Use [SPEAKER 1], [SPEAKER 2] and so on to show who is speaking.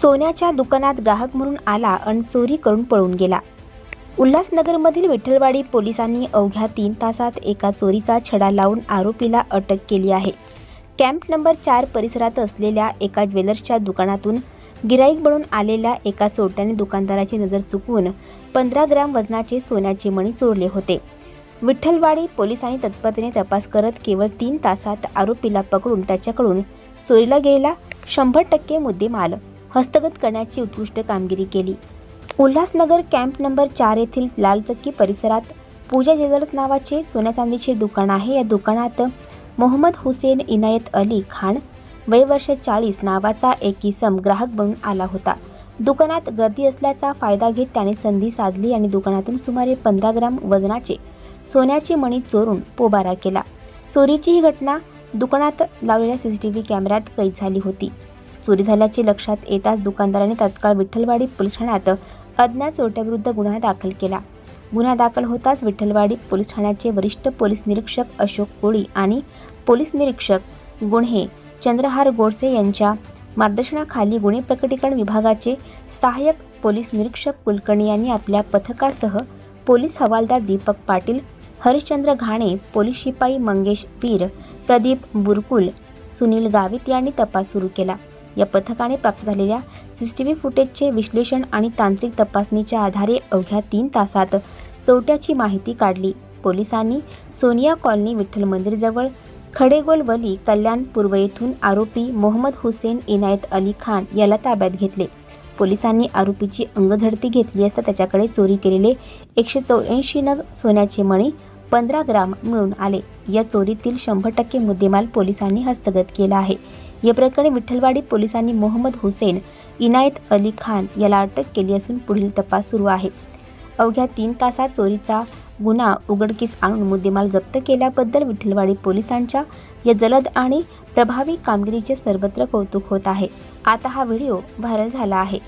[SPEAKER 1] सोन्याच्या दुकानात ग्राहक म्हणून आला आणि चोरी करून पळून गेला। उल्हासनगरमधील विठ्ठलवाडी पोलिसांनी अवघ्या 3 तासात एका चोरीचा छडा लावून आरोपीला अटक केली आहे। कॅम्प नंबर 4 परिसरात असलेल्या एका ज्वेलर्सच्या दुकानातून गिराईक बनून आलेल्या एका चोरट्याने दुकानदाराची नजर चुकवून 15 ग्रॅम वजनाचे सोन्याचे मणी चोरले होते। विठ्ठलवाडी पोलिसांनी तत्परतेने तपास करत केवळ 3 तासात आरोपीला पकडून त्याच्याकडून चोरीला गेलेला 100% मुद्देमाल हस्तगत करण्याची उत्कृष्ट कामगिरी केली। उल्हासनगर कॅम्प नंबर 4 येथील लालचक्की परिसरात पूजा ज्वेलर्स नावाचे सोन्या चांदीचे दुकान आहे। या दुकानात मोहम्मद हुसेन इनायत अली खान वय वर्ष 40 नावाचा एक इसम ग्राहक बनून आला होता। दुकानात गर्दी असल्याचा फायदा घेत त्याने संधी साधली आणि दुकानातून सुमारे 15 ग्रॅम वजनाचे सोन्याचे मणी चोरून पोबारा केला। चोरीची ही घटना दुकानात लावलेल्या सीसीटीव्ही कॅमेऱ्यात कैद झाली होती। चोरी झाल्याचे लक्षात येताच दुकानदाराने तात्काळ विठ्ठलवाडी पोलीस ठाण्यात अज्ञात चोरट्याविरुद्ध गुन्हा दाखल केला। गुन्हा दाखल होताच विठ्ठलवाडी पोलीस ठाण्याचे वरिष्ठ पोलीस निरीक्षक अशोक कोळी आणि पोलीस निरीक्षक गुन्हे चंद्रहार गोडसे यांच्या मार्गदर्शनाखाली गुन्हे प्रकटीकरण विभागाचे सहाय्यक पोलीस निरीक्षक कुलकर्णी यांनी आपल्या पथकासह पोलीस हवालदार दीपक पाटील, हरिश्चंद्र घाणे, पोलीस शिपाई मंगेश वीर, प्रदीप बुरकुल, सुनील गावित यांनी तपास सुरू केला। या पथकाने प्राप्त झालेल्या सीसीटीव्ही फुटेजचे विश्लेषण आणि तांत्रिक तपासणीच्या आधारे अवघ्या 3 तासात चोरट्याची माहिती काढली। पोलिसांनी सोनिया कॉलनी विठ्ठल मंदिरजवळ खडेगोलवली कल्याण पूर्व येथून आरोपी मोहम्मद हुसेन इनायत अली खान याला ताब्यात घेतले। पोलिसांनी आरोपीची अंगझडती घेतली असता त्याच्याकडे चोरी केलेले 184 नग सोन्याचे मणी 15 ग्राम मिळून आले। या चोरीतील 100% मुद्देमाल पोलिसांनी हस्तगत केला आहे। या प्रकरणी विठ्ठलवाडी पोलिसांनी मोहम्मद हुसेन इनायत अली खान याला अटक केली असून पुढील तपास सुरू आहे। अवघ्या 3 तासात चोरीचा गुन्हा उघडकीस आणून मुद्देमाल जप्त केल्याबद्दल विठ्ठलवाडी पोलिसांच्या या जलद आणि प्रभावी कामगिरीचे सर्वत्र कौतुक होत आहे। आता हा व्हिडिओ व्हायरल झाला आहे।